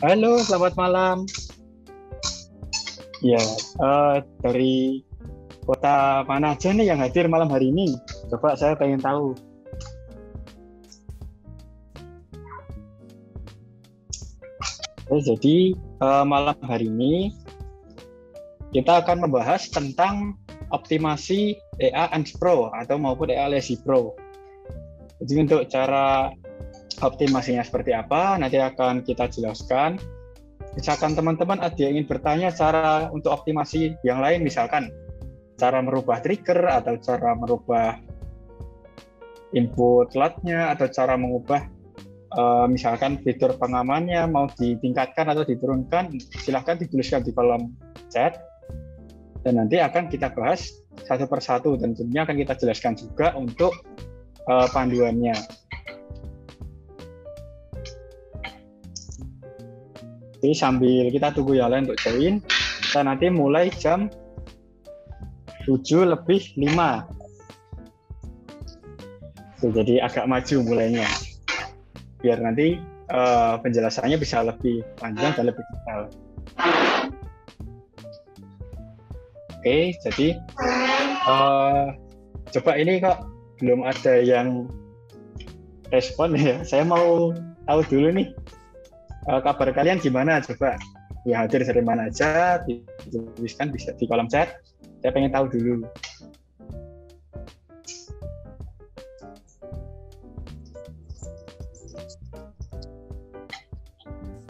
Halo, selamat malam. Ya, dari kota mana aja nih yang hadir malam hari ini? Coba saya pengen tahu. Jadi malam hari ini kita akan membahas tentang optimasi EA and Pro atau maupun EA Lazy Pro. Jadi untuk cara optimasinya seperti apa, nanti akan kita jelaskan. Misalkan teman-teman ada yang ingin bertanya cara untuk optimasi yang lain, misalkan cara merubah trigger atau cara merubah input load-nya atau cara mengubah misalkan fitur pengamannya mau ditingkatkan atau diturunkan, silahkan dituliskan di kolom chat dan nanti akan kita bahas satu persatu dan tentunya akan kita jelaskan juga untuk panduannya. Jadi sambil kita tunggu yang lain untuk join, kita nanti mulai jam 7:05. Jadi agak maju mulainya, biar nanti penjelasannya bisa lebih panjang dan lebih detail. Oke, jadi coba ini kok belum ada yang respon ya. Saya mau tahu dulu nih, kabar kalian gimana? Coba yang hadir dari mana aja, dituliskan bisa di kolom chat. Saya pengen tahu dulu.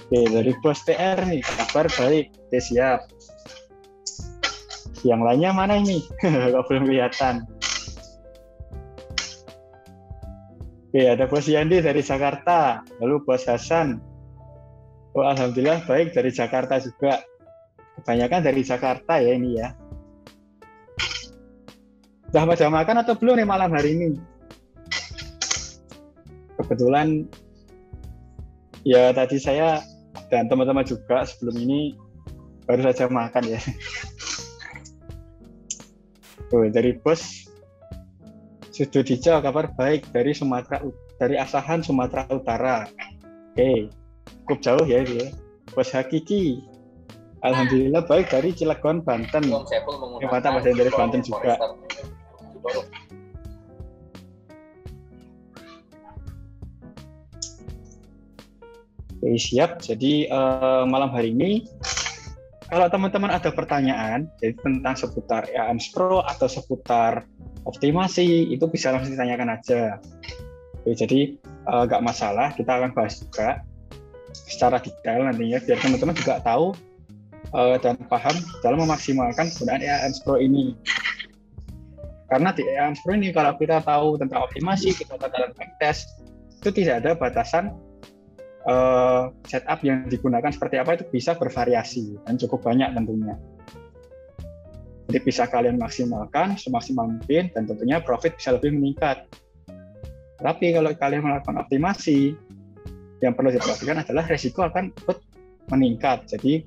Oke, dari Bos TR nih, kabar baik. Oke, siap. Yang lainnya mana ini? Kok belum kelihatan? Oke, ada Bos Yandi dari Jakarta. Lalu Bos Hasan. Oh, alhamdulillah baik dari Jakarta juga. Kebanyakan dari Jakarta ya ini ya. Sudah pada makan atau belum nih malam hari ini? Kebetulan ya tadi saya dan teman-teman juga sebelum ini baru saja makan ya. Dari Bos Sududijo kabar baik dari Sumatera, dari Asahan Sumatera Utara. Oke, cukup jauh ya dia. Bos Hakiki, alhamdulillah baik dari Cilegon Banten. Yang mata bahasa dari Banten juga. Oke, siap. Jadi malam hari ini kalau teman-teman ada pertanyaan jadi tentang seputar EAMS Pro atau seputar optimasi, itu bisa langsung ditanyakan aja. Oke, jadi nggak masalah, kita akan bahas juga secara detail nantinya biar teman-teman juga tahu dan paham dalam memaksimalkan penggunaan EAMS Pro ini. Karena di EAMS Pro ini kalau kita tahu tentang optimasi, kita tahu tentang backtest, itu tidak ada batasan setup yang digunakan seperti apa, itu bisa bervariasi dan cukup banyak tentunya. Jadi bisa kalian maksimalkan semaksimal mungkin dan tentunya profit bisa lebih meningkat. Tapi kalau kalian melakukan optimasi, yang perlu diperhatikan adalah resiko akan ikut meningkat. Jadi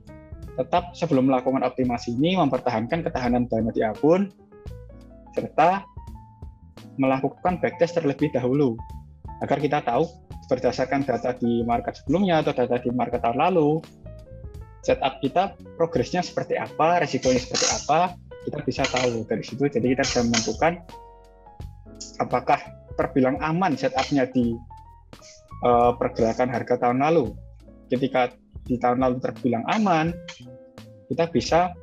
tetap sebelum melakukan optimasi ini mempertahankan ketahanan dana di akun serta melakukan backtest terlebih dahulu agar kita tahu berdasarkan data di market sebelumnya atau data di market tahun lalu, setup kita progresnya seperti apa, resikonya seperti apa, kita bisa tahu dari situ. Jadi kita bisa menentukan apakah terbilang aman setupnya di pergerakan harga tahun lalu. Ketika di tahun lalu terbilang aman, kita bisa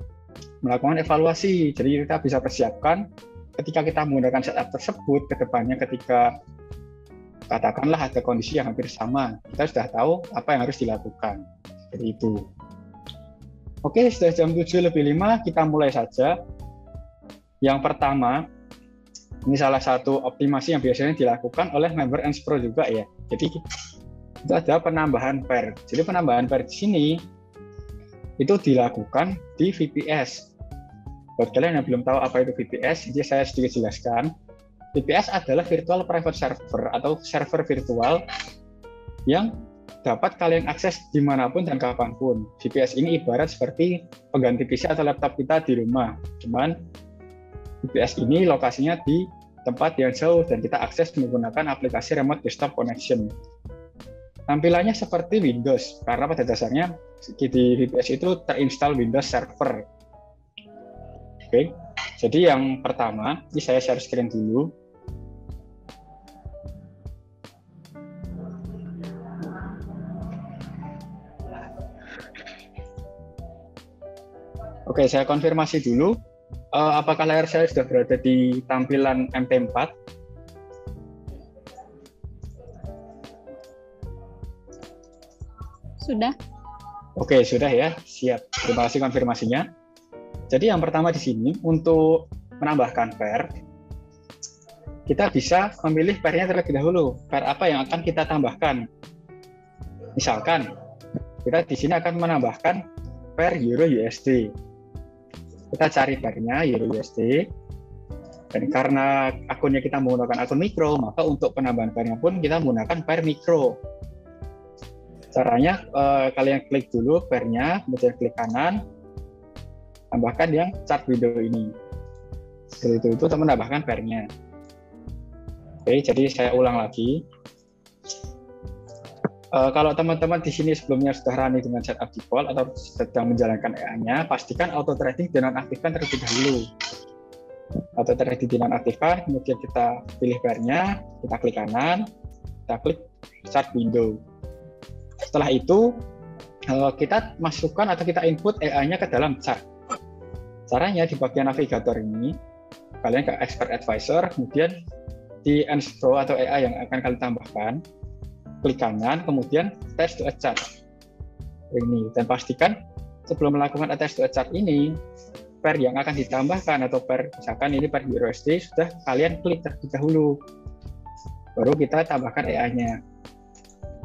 melakukan evaluasi. Jadi kita bisa persiapkan ketika kita menggunakan setup tersebut ke depannya, ketika katakanlah ada kondisi yang hampir sama, kita sudah tahu apa yang harus dilakukan. Seperti itu. Oke, sudah jam 7:05, kita mulai saja. Yang pertama, ini salah satu optimasi yang biasanya dilakukan oleh member EAMS Pro juga ya. Jadi itu ada penambahan pair. Jadi penambahan pair di sini itu dilakukan di VPS. Buat kalian yang belum tahu apa itu VPS, jadi saya sedikit jelaskan. VPS adalah virtual private server atau server virtual yang dapat kalian akses dimanapun dan kapanpun. VPS ini ibarat seperti pengganti PC atau laptop kita di rumah. Cuman VPS ini lokasinya di tempat yang jauh dan kita akses menggunakan aplikasi remote desktop connection. tampilannya seperti Windows, karena pada dasarnya di VPS itu terinstall Windows Server. Oke, jadi yang pertama, ini saya share screen dulu. Oke, saya konfirmasi dulu. Apakah layar saya sudah berada di tampilan MP4? Sudah. Oke, sudah ya. Siap. Terima kasih konfirmasinya. Jadi yang pertama di sini, untuk menambahkan pair, kita bisa memilih pairnya terlebih dahulu. Pair apa yang akan kita tambahkan? Misalkan, kita di sini akan menambahkan pair Euro USD. Kita cari pairnya Euro USD. Dan karena akunnya kita menggunakan akun mikro, maka untuk penambahan pairnya pun kita menggunakan pair mikro. Caranya, kalian klik dulu pairnya, kemudian klik kanan, tambahkan yang chart window ini. Seperti itu untuk menambahkan pairnya. Oke, jadi saya ulang lagi. Kalau teman-teman di sini sebelumnya sudah running dengan setup default atau sedang menjalankan EA-nya, pastikan auto trading dinonaktifkan terlebih dahulu. Auto trading dinonaktifkan, kemudian kita pilih pairnya, kita klik kanan, kita klik chart window. Setelah itu, kita masukkan atau kita input EA-nya ke dalam chart. Caranya di bagian navigator ini, kalian ke Expert Advisor, kemudian di Enstro atau EA yang akan kalian tambahkan, klik kanan, kemudian attach to a chart. Ini, dan pastikan sebelum melakukan attach to a chart ini, pair yang akan ditambahkan atau pair, misalkan ini pair USD, sudah kalian klik terlebih dahulu. Baru kita tambahkan EA-nya.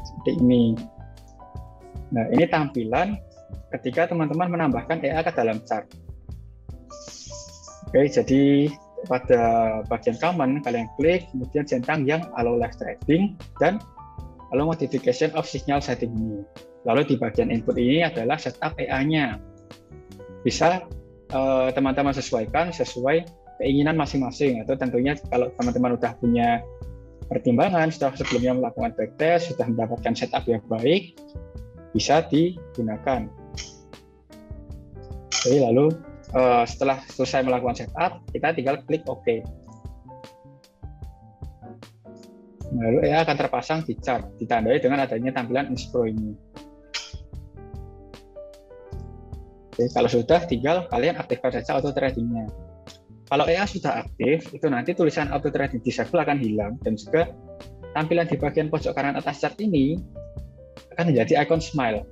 Seperti ini. Nah, ini tampilan ketika teman-teman menambahkan EA ke dalam chart. Oke, jadi pada bagian common, kalian klik, kemudian centang yang allow live trading dan allow modification of signal setting ini. Lalu di bagian input ini adalah setup EA-nya. Bisa teman-teman sesuaikan sesuai keinginan masing-masing, atau tentunya kalau teman-teman sudah punya pertimbangan, sudah sebelumnya melakukan backtest, sudah mendapatkan setup yang baik, bisa digunakan. Jadi lalu setelah selesai melakukan setup, kita tinggal klik OK. Lalu EA akan terpasang di chart, ditandai dengan adanya tampilan Inspro ini. Oke, kalau sudah, tinggal kalian aktifkan saja auto tradingnya. Kalau EA sudah aktif, itu nanti tulisan auto trading disable akan hilang, dan juga tampilan di bagian pojok kanan atas chart ini akan menjadi icon smile.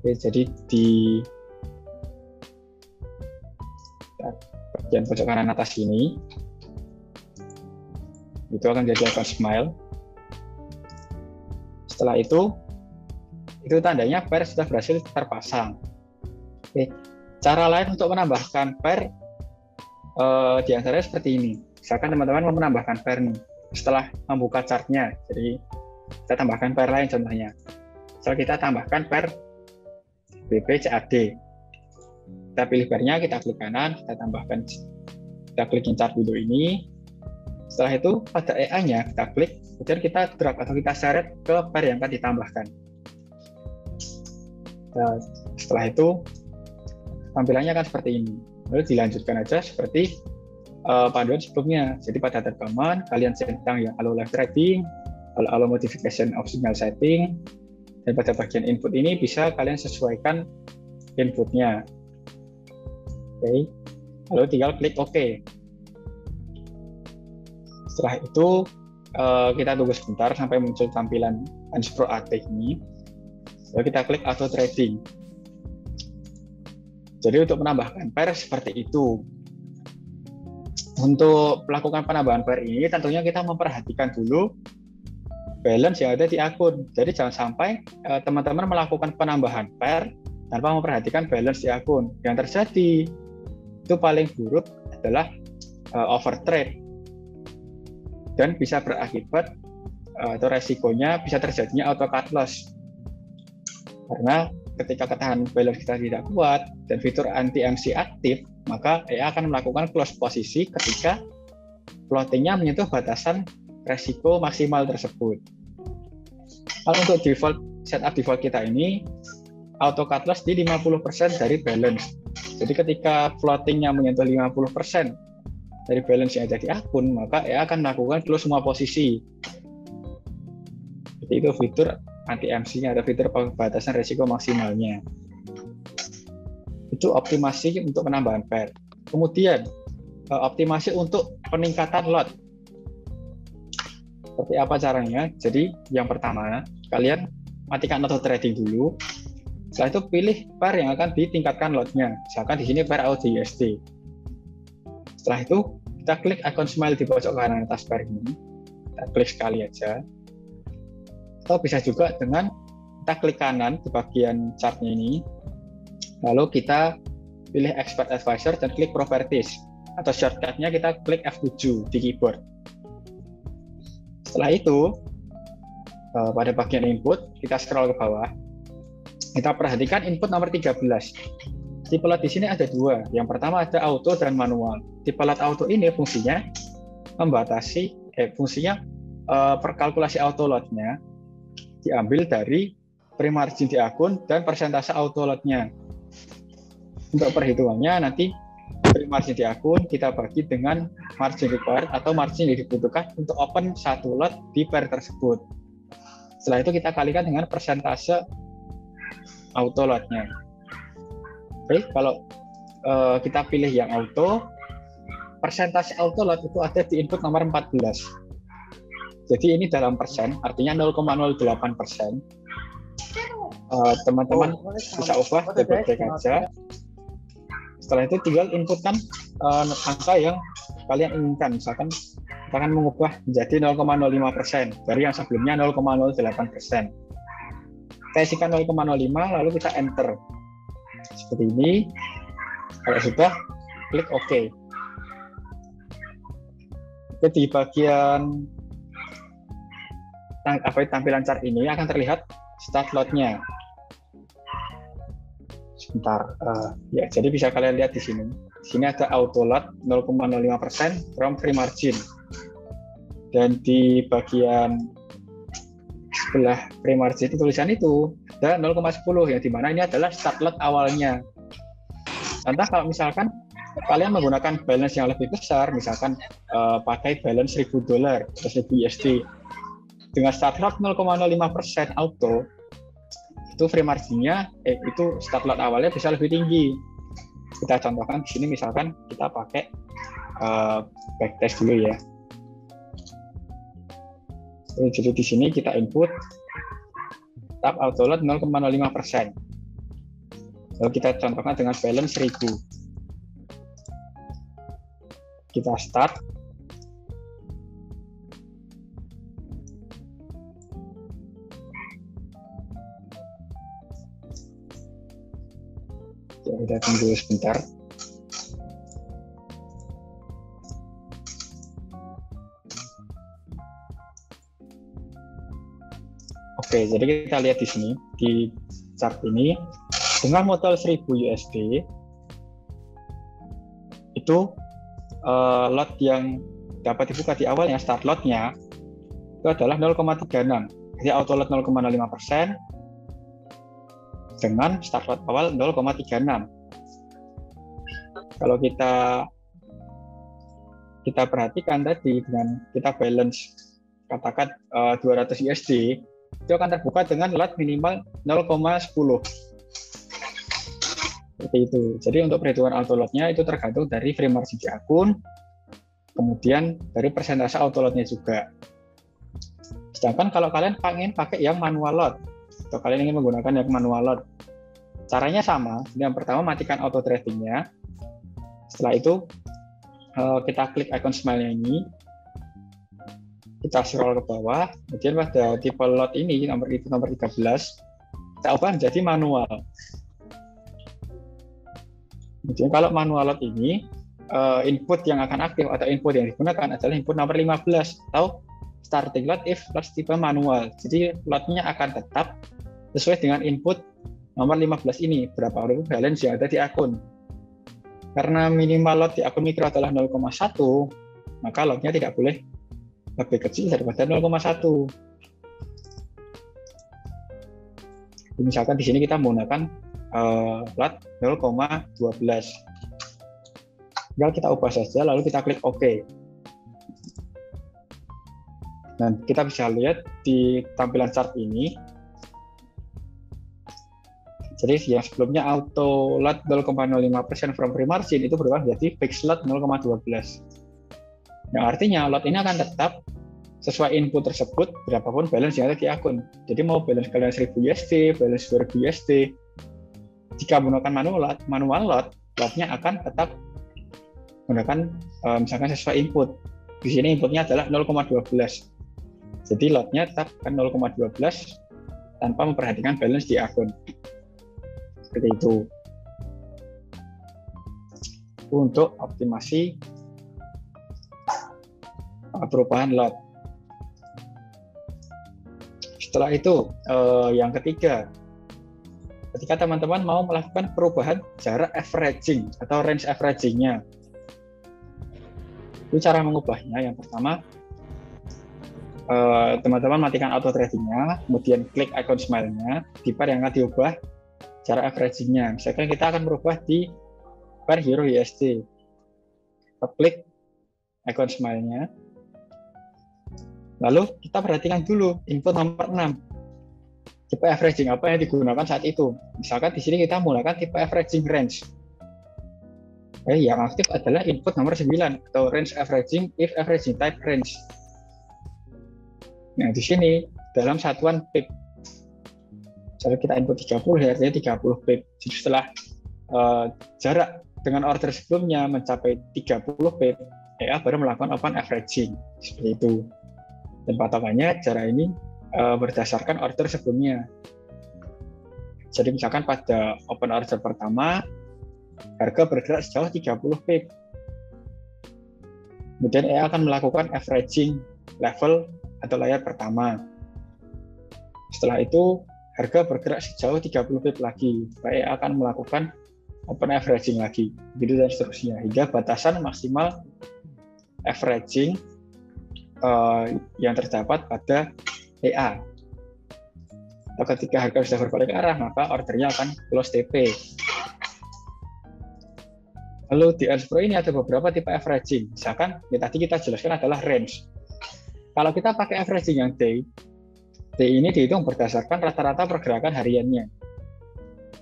Oke, jadi di bagian pojok kanan atas ini itu akan jadi icon smile. Setelah itu tandanya pair sudah berhasil terpasang. Oke, cara lain untuk menambahkan pair di antaranya seperti ini. Misalkan teman-teman mau menambahkan pair nih setelah membuka chartnya, jadi kita tambahkan pair lain contohnya. Misal kita tambahkan pair BPCAD. Kita pilih pairnya, kita klik kanan, kita tambahkan, kita klik chart window ini. Setelah itu pada EA-nya kita klik, kemudian kita drag atau kita seret ke pair yang akan ditambahkan. Nah, setelah itu tampilannya akan seperti ini. Lalu dilanjutkan aja seperti panduan sebelumnya. Jadi pada tab command, kalian centang yang allow live trading, allow modification of signal setting, dan pada bagian input ini bisa kalian sesuaikan inputnya. Oke, lalu tinggal klik OK. Setelah itu kita tunggu sebentar sampai muncul tampilan Enspro AT ini. Lalu kita klik auto trading. Jadi untuk menambahkan pair seperti itu. Untuk melakukan penambahan pair ini tentunya kita memperhatikan dulu balance yang ada di akun. Jadi jangan sampai teman-teman melakukan penambahan pair tanpa memperhatikan balance di akun. Yang terjadi itu paling buruk adalah overtrade, dan bisa berakibat atau resikonya bisa terjadinya auto cut loss, karena ketika ketahanan balance kita tidak kuat dan fitur anti-MC aktif, maka EA akan melakukan close posisi ketika floatingnya menyentuh batasan resiko maksimal tersebut. Kalau untuk default setup default kita ini auto cut loss di 50% dari balance. Jadi ketika floatingnya menyentuh 50% dari balance yang ada di akun, maka ya akan melakukan close semua posisi. Jadi itu fitur anti-MC-nya, ada fitur pembatasan risiko maksimalnya. Itu optimasi untuk penambahan pair. Kemudian optimasi untuk peningkatan lot. Seperti apa caranya? Jadi yang pertama, kalian matikan auto trading dulu. Setelah itu pilih pair yang akan ditingkatkan lotnya. Misalkan di sini pair AUD/USD. Setelah itu kita klik icon smile di pojok kanan atas pair ini. Kita klik sekali aja. Atau bisa juga dengan kita klik kanan di bagian chartnya ini. Lalu kita pilih expert advisor dan klik properties. Atau shortcutnya kita klik F7 di keyboard. Setelah itu pada bagian input kita scroll ke bawah. Kita perhatikan input nomor 13. Tipe lot di sini ada dua. Yang pertama ada auto dan manual. Tipe lot auto ini fungsinya membatasi, perkalkulasi auto lotnya diambil dari pre-margin di akun dan persentase auto lotnya. Untuk perhitungannya nanti pre-margin di akun kita bagi dengan margin required atau margin yang dibutuhkan untuk open satu lot di pair tersebut. Setelah itu kita kalikan dengan persentase auto lotnya. Oke, kalau kita pilih yang auto, persentase auto lot itu ada di input nomor 14. Jadi ini dalam persen, artinya 0,08%. Teman-teman bisa ubah baik-baik aja. Setelah itu tinggal inputkan angka yang kalian inginkan. Misalkan kita akan mengubah menjadi 0,05% dari yang sebelumnya 0,08%. Kita isikan 0,05 lalu kita enter seperti ini. Kalau sudah, klik OK. Di bagian tampilan chart ini akan terlihat start lot-nya. Sebentar, ya jadi bisa kalian lihat di sini. Di sini ada auto lot 0,05% from free margin. Dan di bagian sebelah pre-margin tulisan itu ada 0,10 yang dimana ini adalah start lot awalnya. Contoh kalau misalkan kalian menggunakan balance yang lebih besar, misalkan pakai balance $1.000 atau $1.000 dengan start lot 0,05% auto, itu free marginnya itu start lot awalnya bisa lebih tinggi. Kita contohkan di sini misalkan kita pakai backtest dulu ya. Jadi di sini kita input tab auto lot 0,05%. Lalu kita contohkan dengan balance 1000. Kita start. Ya, kita tunggu sebentar. Oke, jadi kita lihat di sini di chart ini dengan modal $1.000 itu lot yang dapat dibuka di awal yang start lotnya itu adalah 0,36. Jadi auto lot 0,05% dengan start lot awal 0,36. Kalau kita perhatikan tadi dengan kita balance katakan $200 itu akan terbuka dengan lot minimal 0,10. Seperti itu. Jadi untuk perhitungan auto lotnya itu tergantung dari free margin di akun, kemudian dari persentase auto lotnya juga. Sedangkan kalau kalian pengen pakai yang manual lot, atau kalian ingin menggunakan yang manual lot, caranya sama. Yang pertama matikan auto tradingnya. Setelah itu kita klik icon smile-nya ini. Kita scroll ke bawah, kemudian pada tipe lot ini nomor 13 kita ubah menjadi manual. Kemudian kalau manual lot ini input yang akan aktif atau input yang digunakan adalah input nomor 15 atau starting lot if plus tipe manual. Jadi lotnya akan tetap sesuai dengan input nomor 15 ini, berapa balance yang ada di akun. Karena minimal lot di akun mikro adalah 0,1, maka lotnya tidak boleh lebih kecil daripada 0,1. Misalkan di sini kita menggunakan lot 0,12. Tinggal kita ubah saja, lalu kita klik OK. Dan kita bisa lihat di tampilan chart ini, jadi yang sebelumnya auto lot 0,05% from pre-margin itu berubah menjadi fixed lot 0,12. Yang artinya lot ini akan tetap sesuai input tersebut berapapun balance yang ada di akun. Jadi mau balance kalian 1000 USD, balance 2000 USD, jika menggunakan manual lot, lotnya akan tetap menggunakan misalkan sesuai input. Di sini inputnya adalah 0,12. Jadi lotnya tetap kan 0,12 tanpa memperhatikan balance di akun. Seperti itu. Untuk optimasi perubahan lot. Setelah itu yang ketiga, ketika teman-teman mau melakukan perubahan jarak averaging atau range averaging-nya. Itu cara mengubahnya. Yang pertama, teman-teman matikan auto trading-nya, kemudian klik icon smile-nya di pair yang akan diubah jarak averaging-nya. Misalkan kita akan merubah di pair Euro USD. Kita klik icon smile-nya. Lalu kita perhatikan dulu input nomor 6. Tipe averaging apa yang digunakan saat itu. Misalkan di sini kita menggunakan tipe averaging range. Yang aktif adalah input nomor 9 atau range averaging if averaging type range. Nah, di sini dalam satuan pip. Jadi kita input 30, artinya 30 pip. Jadi setelah jarak dengan order sebelumnya mencapai 30 pip, EA baru melakukan open averaging. Seperti itu. Dan patokannya jarak ini berdasarkan order sebelumnya. Jadi misalkan pada open order pertama, harga bergerak sejauh 30 pip. Kemudian EA akan melakukan averaging level atau layer pertama. Setelah itu, harga bergerak sejauh 30 pip lagi. EA akan melakukan open averaging lagi. Begitu dan seterusnya. Hingga batasan maksimal averaging yang terdapat pada EA. Atau ketika harga sudah berbalik arah, maka ordernya akan close TP. Lalu di Earns Pro ini ada beberapa tipe averaging. Misalkan yang tadi kita jelaskan adalah range. Kalau kita pakai averaging yang day ini dihitung berdasarkan rata-rata pergerakan hariannya.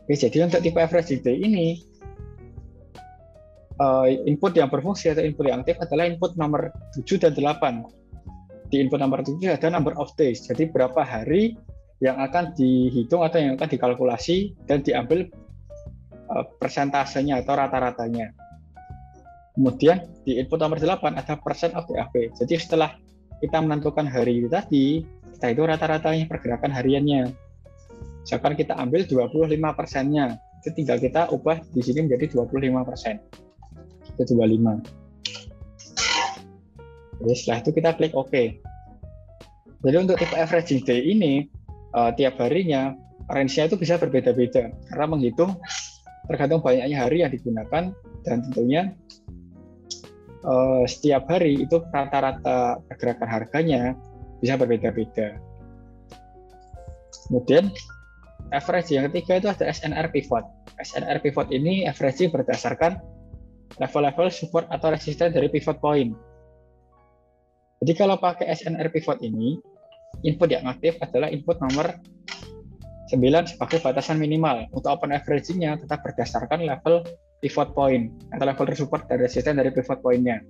Oke, jadi untuk tipe averaging day ini, input yang berfungsi atau input yang aktif adalah input nomor 7 dan 8. Di input nomor 7 ada number of days. Jadi berapa hari yang akan dihitung atau yang akan dikalkulasi dan diambil persentasenya atau rata-ratanya. Kemudian di input nomor 8 ada percent of DAV. Jadi setelah kita menentukan hari itu tadi, kita itu rata-ratanya pergerakan hariannya. Misalkan kita ambil 25%-nya, itu tinggal kita ubah di sini menjadi 25%. Itu 25. Jadi setelah itu kita klik OK. Jadi untuk tipe averaging day ini, tiap harinya, range-nya itu bisa berbeda-beda. Karena menghitung tergantung banyaknya hari yang digunakan, dan tentunya setiap hari itu rata-rata pergerakan harganya bisa berbeda-beda. Kemudian average yang ketiga itu ada SNR pivot. SNR pivot ini average berdasarkan level-level support atau resisten dari pivot point. Jadi kalau pakai SNR pivot ini, input yang aktif adalah input nomor 9 sebagai batasan minimal. Untuk open averaging-nya tetap berdasarkan level pivot point atau level support dan resisten dari pivot point-nya.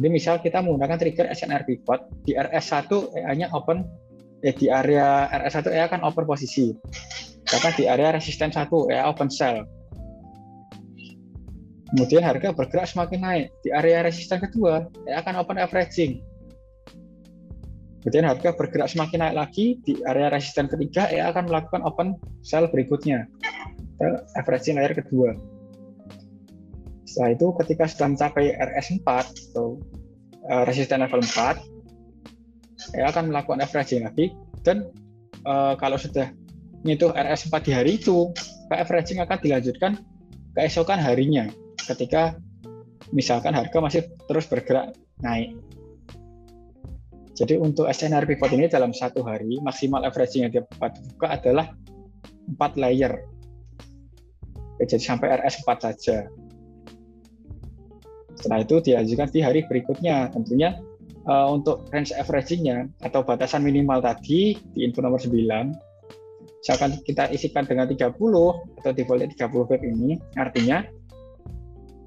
Jadi misal kita menggunakan trigger SNR pivot, di RS1 EA-nya open, di area RS1 EA akan open posisi. Bahkan di area resisten 1 EA open sell. Kemudian harga bergerak semakin naik. Di area resisten kedua EA akan open averaging. Kemudian harga bergerak semakin naik lagi, di area resisten ketiga EA akan melakukan open sell berikutnya. Averaging layer kedua. Setelah itu ketika sudah mencapai RS4 atau resisten level 4, EA akan melakukan averaging lagi, dan kalau sudah menyentuh RS4 di hari itu, averaging akan dilanjutkan keesokan harinya ketika misalkan harga masih terus bergerak naik. Jadi untuk SNR pivot ini dalam satu hari maksimal averaging yang dapat dibuka adalah 4 layer. Oke, jadi sampai RS 4 saja. Setelah itu diajukan di hari berikutnya. Tentunya untuk range averaging-nya atau batasan minimal tadi di input nomor 9, misalkan kita isikan dengan 30 atau defaultnya 30 pip ini, artinya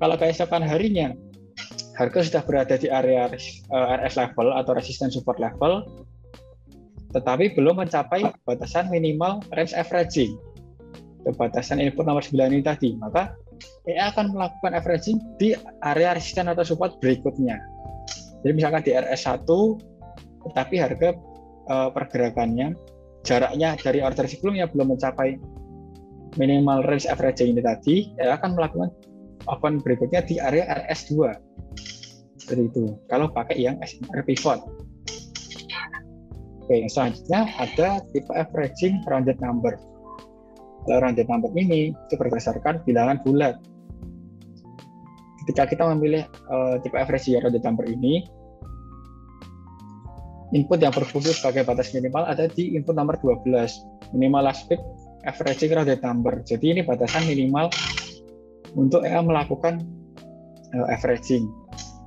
kalau keesokan harinya harga sudah berada di area RS level atau resistance support level, tetapi belum mencapai batasan minimal range averaging, batasan input nomor 9 ini tadi, maka EA akan melakukan averaging di area resistance atau support berikutnya. Jadi misalkan di RS1, tetapi harga pergerakannya, jaraknya dari order sebelumnya belum mencapai minimal range averaging ini tadi, EA akan melakukan open berikutnya di area RS2. Seperti itu, kalau pakai yang SMR pivot. Oke, selanjutnya ada tipe averaging rounded number. Kalau rounded number ini itu berdasarkan bilangan bulat. Ketika kita memilih tipe averaging rounded number ini, input yang berfungsi sebagai batas minimal ada di input nomor 12, minimal last pip averaging rounded number. Jadi ini batasan minimal untuk EA melakukan averaging.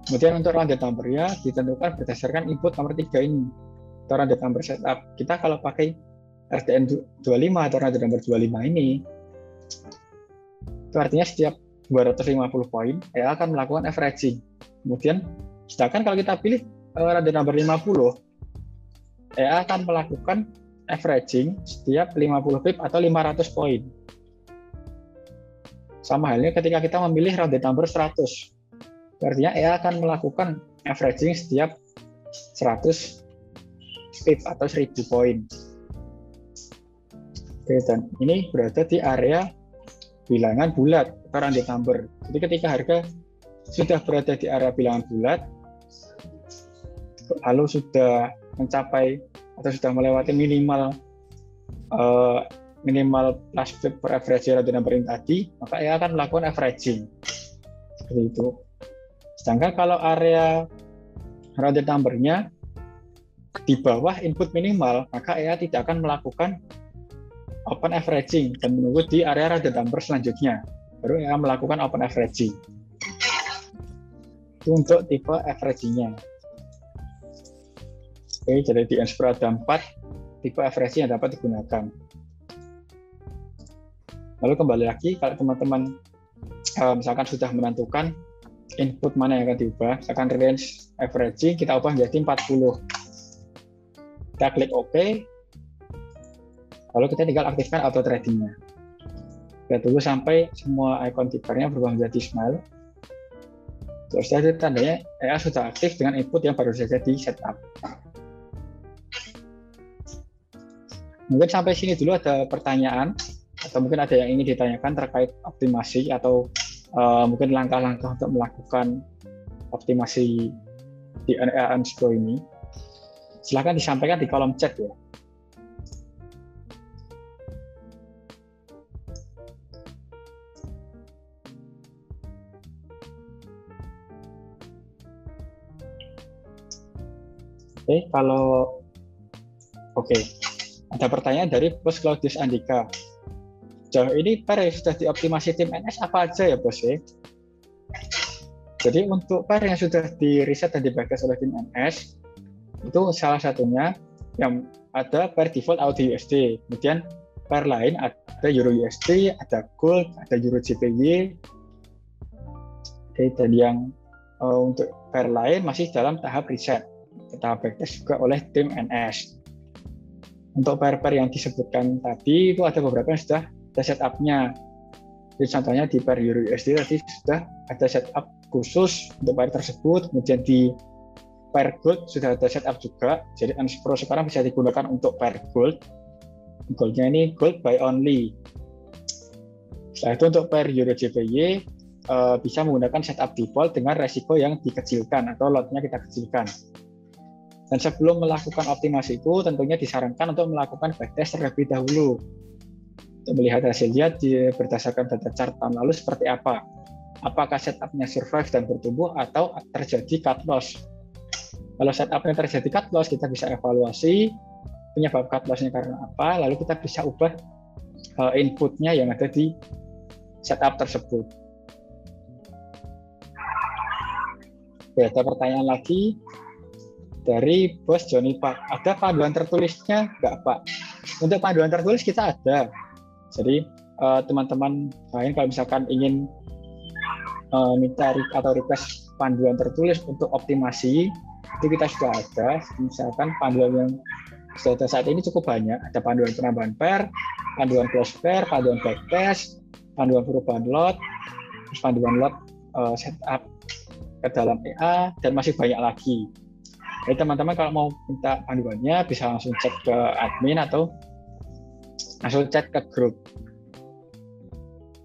Kemudian untuk rounded number-nya ditentukan berdasarkan input nomor 3 ini, atau rounded number setup. Kita kalau pakai RDN 25 atau rounded number 25 ini, itu artinya setiap 250 poin, EA akan melakukan averaging. Kemudian, sedangkan kalau kita pilih rounded number 50, EA akan melakukan averaging setiap 50 pip atau 500 poin. Sama halnya ketika kita memilih rounded number 100. Artinya EA akan melakukan averaging setiap 100 pip atau 1000 poin. Oke, dan ini berada di area bilangan bulat atau rounded number. Jadi ketika harga sudah berada di area bilangan bulat, lalu sudah mencapai atau sudah melewati minimal last pip per average rounded number ini tadi, maka EA akan melakukan averaging. Seperti itu. Sedangkan kalau area rounded number-nya di bawah input minimal, maka EA tidak akan melakukan open averaging dan menunggu di area rounded number selanjutnya. Baru EA melakukan open averaging. Itu untuk tipe averaging-nya. Oke, jadi di NSPRO ada 4 tipe averaging yang dapat digunakan. Lalu kembali lagi, kalau teman-teman misalkan sudah menentukan input mana yang akan diubah, misalkan range averaging kita ubah menjadi 40. Kita klik OK, lalu kita tinggal aktifkan auto trading-nya. Kita tunggu sampai semua icon tikernya berubah menjadi smile. Terus itu tandanya EA sudah aktif dengan input yang baru saja di setup. Mungkin sampai sini dulu ada pertanyaan, atau mungkin ada yang ingin ditanyakan terkait optimasi atau mungkin langkah-langkah untuk melakukan optimasi di NSPRO ini. Silakan disampaikan di kolom chat ya. Oke, ada pertanyaan dari Bos Claudius Andika. Sejauh ini pair yang sudah dioptimasi tim NS apa aja ya Bos ya? Jadi untuk pair yang sudah di riset dan dibagas oleh tim NS, itu salah satunya yang ada pair default AUD USD, kemudian pair lain ada Euro USD, ada Gold, ada Euro JPY. Oke, dan yang untuk pair lain masih dalam tahap riset, tahap backtest juga oleh tim NS. Untuk pair-pair yang disebutkan tadi itu ada beberapa yang sudah ada setup-nya. Jadi contohnya di pair Euro USD tadi sudah ada setup khusus untuk pair tersebut. Kemudian di pair Gold sudah ada setup juga. Jadi NSPRO sekarang bisa digunakan untuk pair Gold. Goldnya ini Gold buy only. Setelah itu untuk pair Euro JPY bisa menggunakan setup default dengan resiko yang dikecilkan atau lotnya kita kecilkan. Dan sebelum melakukan optimasi itu tentunya disarankan untuk melakukan backtest terlebih dahulu untuk melihat hasilnya berdasarkan data chart tahun lalu seperti apa. Apakah setupnya survive dan bertumbuh atau terjadi cut loss. Kalau setupnya terjadi cut loss, kita bisa evaluasi penyebab cut loss-nya karena apa, lalu kita bisa ubah inputnya yang ada di setup tersebut. Oke, ada pertanyaan lagi dari Bos Joni Pak. Ada panduan tertulisnya nggak Pak? Untuk panduan tertulis kita ada. Jadi teman-teman lain kalau misalkan ingin minta atau request panduan tertulis untuk optimasi, itu kita sudah ada. Misalkan panduan yang sudah ada saat ini cukup banyak. Ada panduan penambahan pair, panduan close pair, panduan backtest, panduan perubahan load, terus panduan load setup ke dalam EA, dan masih banyak lagi. Jadi teman-teman kalau mau minta panduannya bisa langsung chat ke admin atau langsung chat ke grup.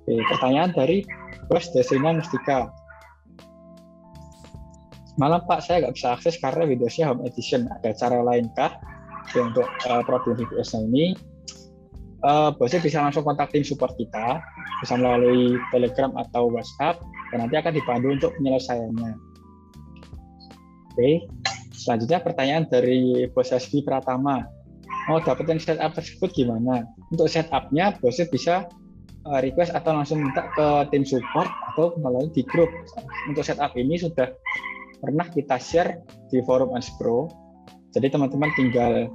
Oke, pertanyaan dari Bos Desina Mustika. Malam Pak, saya nggak bisa akses karena Windowsnya Home Edition. Ada cara lainkah untuk problem VPS ini? Bosnya bisa langsung kontak tim support kita, bisa melalui Telegram atau WhatsApp, dan nanti akan dibantu untuk penyelesaiannya. Oke, selanjutnya pertanyaan dari Bos Hasbi Pratama. Mau dapetin setup tersebut gimana? Untuk setupnya, bosnya bisa request atau langsung minta ke tim support atau melalui di grup. Untuk setup ini sudah pernah kita share di forum Anspro. Jadi teman-teman tinggal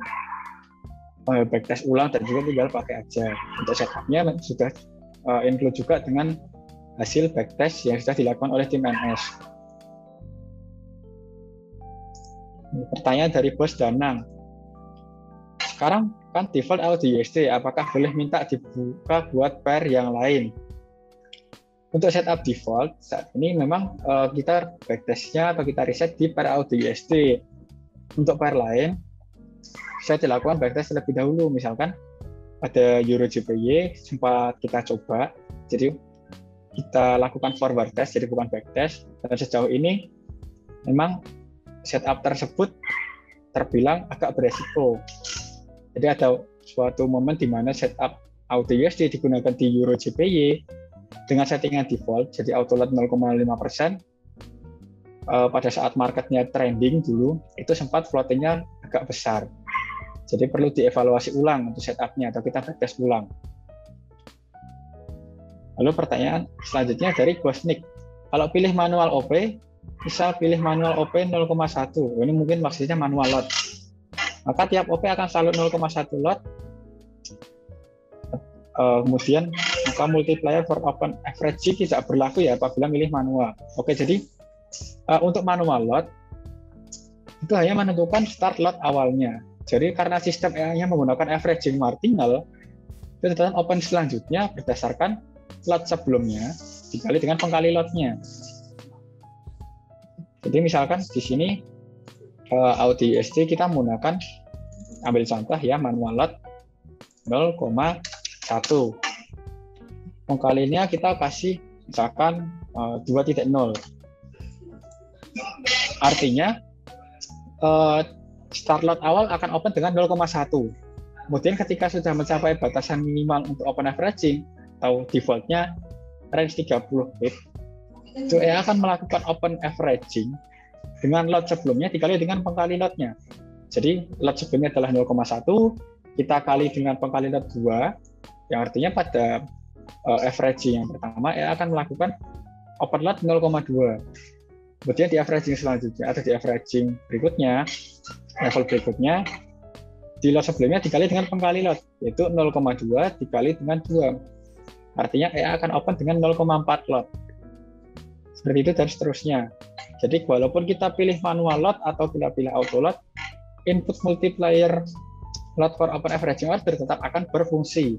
backtest ulang dan juga tinggal pakai aja. Untuk setupnya sudah include juga dengan hasil backtest yang sudah dilakukan oleh tim MS. Pertanyaan dari Bos Danang. Sekarang kan default AutoUSD, apakah boleh minta dibuka buat pair yang lain? Untuk setup default, saat ini memang kita backtestnya atau kita reset di pair AutoUSD. Untuk pair lain, bisa dilakukan backtest terlebih dahulu. Misalkan ada EuroJPY, sempat kita coba, jadi kita lakukan forward test, jadi bukan backtest. Dan sejauh ini, memang setup tersebut terbilang agak beresiko. Jadi ada suatu momen di mana setup AutoUSD digunakan di EuroJPY dengan settingan default, jadi auto load 0,5%. Pada saat marketnya trending dulu, itu sempat floatingnya agak besar. Jadi perlu dievaluasi ulang untuk setupnya atau kita backtest ulang. Lalu pertanyaan selanjutnya dari Gosnik. Kalau pilih manual OP, misal pilih manual OP 0,1, ini mungkin maksudnya manual load. Maka tiap OP akan selalu 0,1 lot. Kemudian maka multiplier for open average tidak berlaku ya apabila milih manual. Oke, jadi untuk manual lot itu hanya menentukan start lot awalnya. Jadi karena sistem EA-nya menggunakan averaging marginal, itu tetap open selanjutnya berdasarkan lot sebelumnya dikali dengan pengkali lotnya. Jadi misalkan di sini AutoUSD kita menggunakan, ambil contoh ya, manual lot 0,1. Pengkalinya kita kasih misalkan 2.0. Artinya start lot awal akan open dengan 0,1. Kemudian ketika sudah mencapai batasan minimal untuk open averaging atau defaultnya range 30 pip, itu akan melakukan open averaging dengan lot sebelumnya dikali dengan pengkali lotnya. Jadi lot sebelumnya adalah 0,1, kita kali dengan pengkali lot 2, yang artinya pada averaging yang pertama akan melakukan open lot 0,2. Kemudian di averaging selanjutnya atau di averaging berikutnya, level berikutnya, di lot sebelumnya dikali dengan pengkali lot, yaitu 0,2 dikali dengan 2. Artinya EA akan open dengan 0,4 lot. Seperti itu dan seterusnya. Jadi walaupun kita pilih manual lot atau kita pilih auto lot, input multiplier lot for open averaging order tetap akan berfungsi.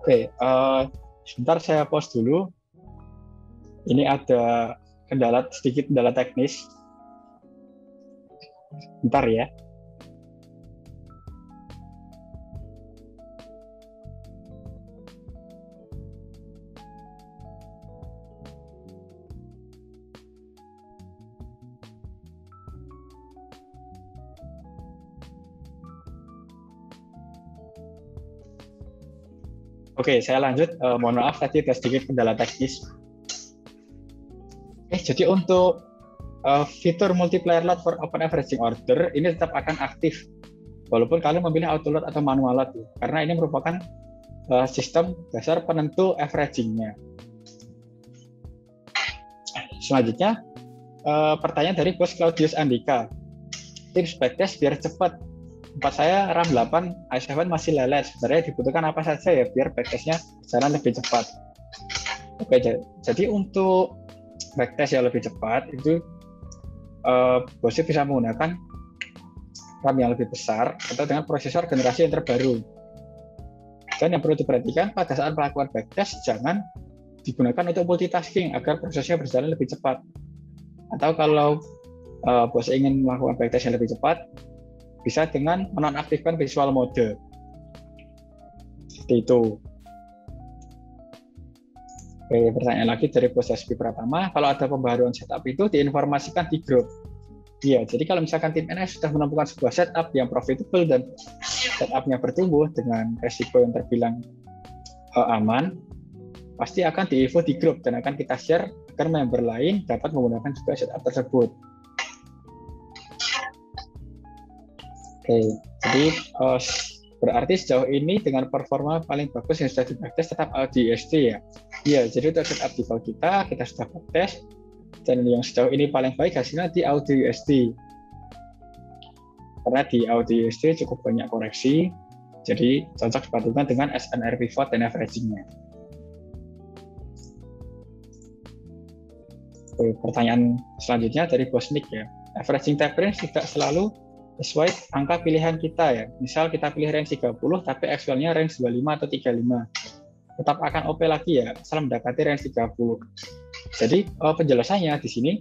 Oke, sebentar saya pause dulu. Ini ada sedikit kendala teknis. Bentar ya. Oke, saya lanjut. Mohon maaf tadi ada sedikit kendala teknis. Jadi untuk fitur multiplier load for open averaging order ini tetap akan aktif walaupun kalian memilih auto load atau manual load ya, karena ini merupakan sistem dasar penentu averaging-nya. Selanjutnya pertanyaan dari Bos Claudius Andika, tips backtest biar cepat. Tempat saya RAM 8 i7 masih lelet, sebenarnya dibutuhkan apa saja ya biar backtestnya jalan lebih cepat. Oke, jadi untuk backtest yang lebih cepat itu bosnya bisa menggunakan RAM yang lebih besar atau dengan prosesor generasi yang terbaru. Dan yang perlu diperhatikan pada saat melakukan backtest jangan digunakan untuk multitasking agar prosesnya berjalan lebih cepat. Atau kalau bos ingin melakukan backtest yang lebih cepat, bisa dengan menonaktifkan visual mode. Seperti itu. Oke, pertanyaan lagi dari Bos SP Pratama, kalau ada pembaharuan setup itu diinformasikan di grup. Iya, jadi kalau misalkan tim NS sudah menemukan sebuah setup yang profitable dan setupnya bertumbuh dengan resiko yang terbilang aman, pasti akan diinfo di grup dan akan kita share agar member lain dapat menggunakan juga setup tersebut. Oke, jadi berarti sejauh ini dengan performa paling bagus yang sudah di-backtest tetap Audi USD ya. Iya, jadi untuk setup default kita sudah backtest dan yang sejauh ini paling baik hasilnya di Audi USD. Karena di Audi USD cukup banyak koreksi, jadi cocok dipadukan dengan SNR pivot dan averaging-nya. Oke, pertanyaan selanjutnya dari Bos Nick ya. Averaging type range tidak selalu sesuai angka pilihan kita ya. Misal kita pilih range 30 tapi actualnya range 25 atau 35. Tetap akan OP lagi ya, asal mendekati range 30. Jadi penjelasannya di sini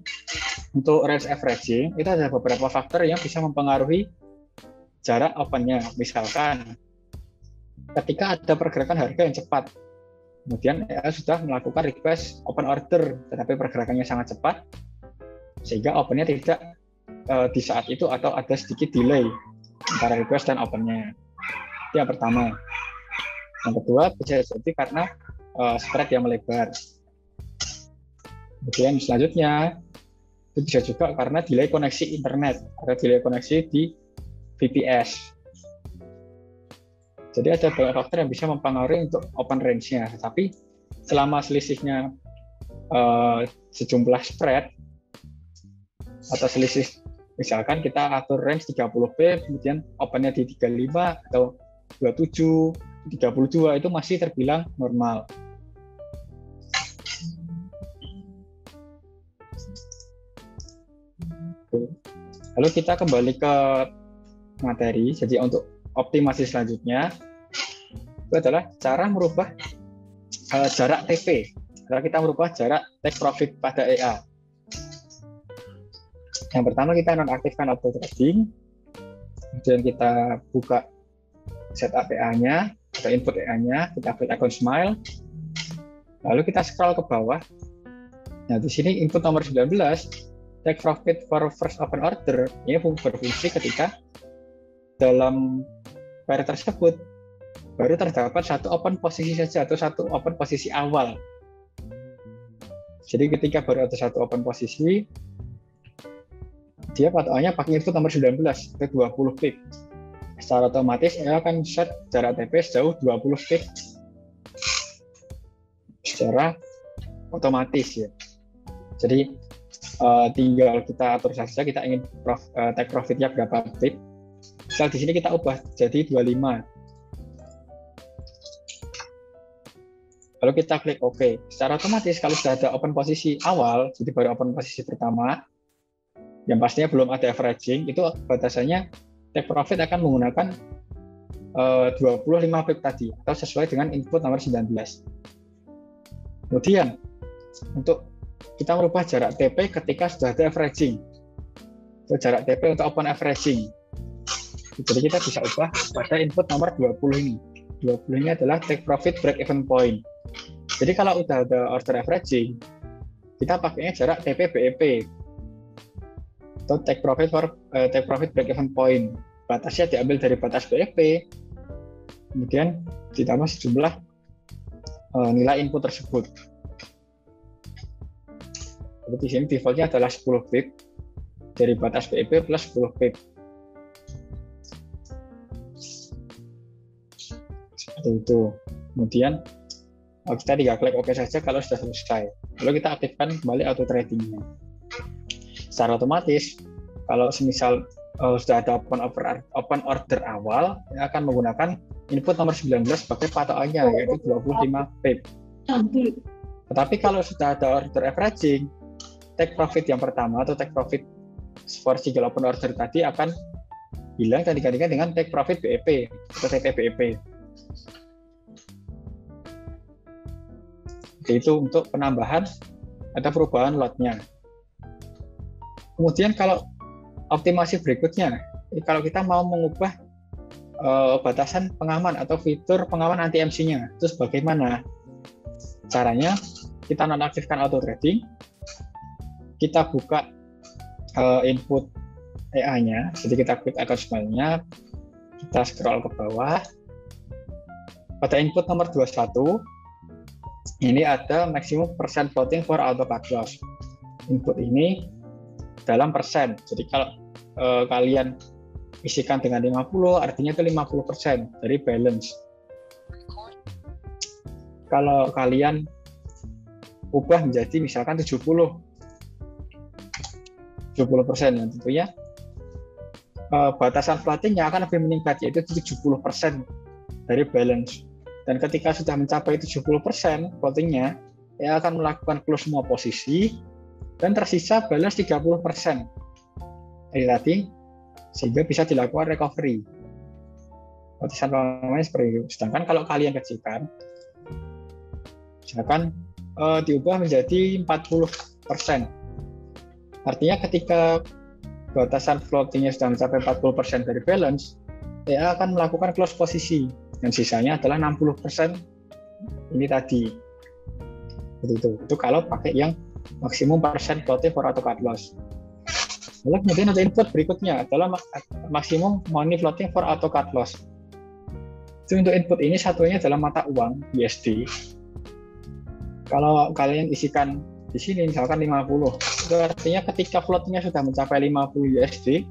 untuk range averaging itu ada beberapa faktor yang bisa mempengaruhi jarak opennya. Misalkan ketika ada pergerakan harga yang cepat, kemudian sudah melakukan request open order, tetapi pergerakannya sangat cepat, sehingga opennya tidak di saat itu atau ada sedikit delay antara request dan opennya. Itu yang pertama. Yang kedua bisa jadi karena spread yang melebar. Kemudian selanjutnya itu bisa juga karena delay koneksi internet atau delay koneksi di VPS. Jadi ada banyak faktor yang bisa mempengaruhi untuk open range-nya. Tetapi selama selisihnya sejumlah spread atau selisih, misalkan kita atur range 30p, kemudian opennya di 35 atau 27, 32 itu masih terbilang normal. Lalu kita kembali ke materi. Jadi untuk optimasi selanjutnya itu adalah cara merubah jarak TP. Cara kita merubah jarak take profit pada EA. Yang pertama kita nonaktifkan auto trading, kemudian kita buka setup EA-nya atau input EA-nya, kita klik akun Smile, lalu kita scroll ke bawah. Nah di sini input nomor 19, take profit for first open order, ini berfungsi ketika dalam pair tersebut baru terdapat satu open posisi saja atau satu open posisi awal. Jadi ketika baru ada satu open posisi, dia patokannya pakai input nomor 19 ke 20 pip. Secara otomatis dia akan set jarak TP sejauh 20 pip secara otomatis ya. Jadi tinggal kita atur saja kita ingin take profitnya berapa pip. Misal di sini kita ubah jadi 25. Lalu kita klik OK. Secara otomatis kalau sudah ada open posisi awal, jadi baru open posisi pertama, yang pastinya belum ada averaging, itu batasannya take profit akan menggunakan 25 pip tadi, atau sesuai dengan input nomor 19. Kemudian, untuk kita merubah jarak TP ketika sudah ada averaging. Atau jarak TP untuk open averaging. Jadi kita bisa ubah pada input nomor 20 ini. 20 ini adalah take profit break even point. Jadi kalau udah ada order averaging, kita pakainya jarak TP BEP atau take profit break even point. Batasnya diambil dari batas BEP, kemudian ditambah sejumlah nilai input tersebut. Jadi di sini defaultnya adalah 10 pip. dari batas PEP plus 10 pip. Seperti itu. Kemudian kita tinggal klik OK saja kalau sudah selesai. Lalu kita aktifkan kembali auto tradingnya. Secara otomatis, kalau semisal sudah ada open order awal, yang akan menggunakan input nomor 19 sebagai patokannya, yaitu 25 pip. Tetapi kalau sudah ada order averaging, take profit yang pertama atau take profit for single open order tadi akan hilang dan digantikan dengan take profit BEP atau take BEP. Itu untuk penambahan atau perubahan lotnya. Kemudian kalau optimasi berikutnya, kalau kita mau mengubah batasan pengaman atau fitur pengaman anti MC-nya, terus bagaimana? Caranya kita nonaktifkan auto trading, kita buka input EA-nya, jadi kita klik account smile-nya, kita scroll ke bawah, pada input nomor 21, ini ada maximum percent floating for auto cut loss. Input ini dalam persen, jadi kalau kalian isikan dengan 50, artinya itu 50% dari balance. Kalau kalian ubah menjadi misalkan 70%, yang tentunya batasan floatingnya akan lebih meningkat, yaitu 70% dari balance. Dan ketika sudah mencapai 70% floatingnya, ya akan melakukan close semua posisi dan tersisa balance 30%. Tadi sehingga bisa dilakukan recovery. Batasan floatingnya seperti itu. Sedangkan kalau kalian kecilkan, misalkan diubah menjadi 40%. Artinya ketika batasan floatingnya sudah mencapai 40% dari balance, ya akan melakukan close posisi dan sisanya adalah 60% ini tadi. Itu kalau pakai yang maksimum persen floating for auto cut loss. Lalu kemudian ada input berikutnya adalah maksimum money floating for auto cut loss. Jadi untuk input ini satunya adalah mata uang USD. Kalau kalian isikan di sini misalkan 50, itu artinya ketika floatnya sudah mencapai 50 USD,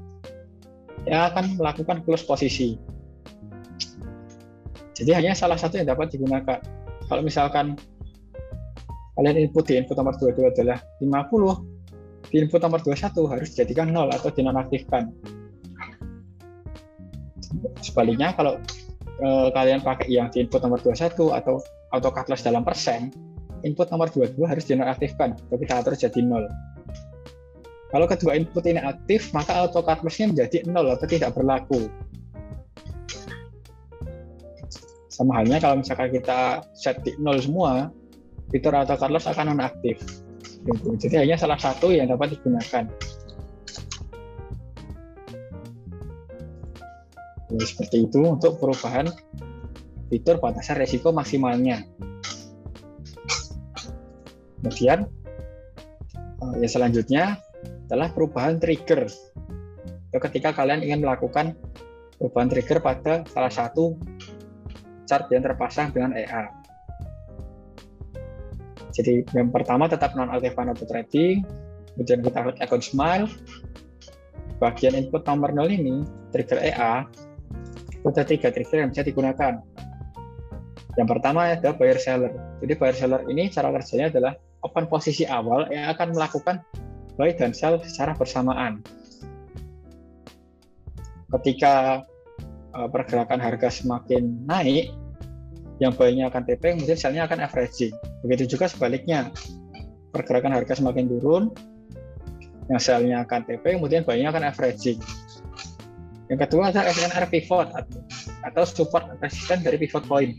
ya akan melakukan close posisi. Jadi hanya salah satu yang dapat digunakan. Kalau misalkan kalian input di input nomor 22 adalah 50, di input nomor 21 harus dijadikan 0 atau dinonaktifkan. Sebaliknya kalau kalian pakai yang di input nomor 21 atau auto cut loss dalam persen, input nomor 22 harus dinonaktifkan atau kita atur jadi 0. Kalau kedua input ini aktif, maka auto cut loss-nya menjadi 0 atau tidak berlaku. Sama halnya kalau misalkan kita set di 0 semua, fitur auto cut loss akan nonaktif. Jadi hanya salah satu yang dapat digunakan. Jadi, seperti itu untuk perubahan fitur batasan resiko maksimalnya. Kemudian yang selanjutnya adalah perubahan trigger. Ketika kalian ingin melakukan perubahan trigger pada salah satu chart yang terpasang dengan EA. Jadi yang pertama tetap nonaktifkan auto trading, kemudian kita klik account smile. Bagian input nomor 0 ini, trigger EA, ada 3 trigger yang bisa digunakan. Yang pertama adalah buyer seller. Jadi buyer seller ini cara kerjanya adalah open posisi awal yang akan melakukan buy dan sell secara bersamaan. Ketika pergerakan harga semakin naik, yang buy-nya akan TP, kemudian sell-nya akan averaging. Begitu juga sebaliknya, pergerakan harga semakin turun, yang sell-nya akan TP, kemudian buy-nya akan averaging. Yang kedua adalah SNR pivot atau support resistance dari pivot point.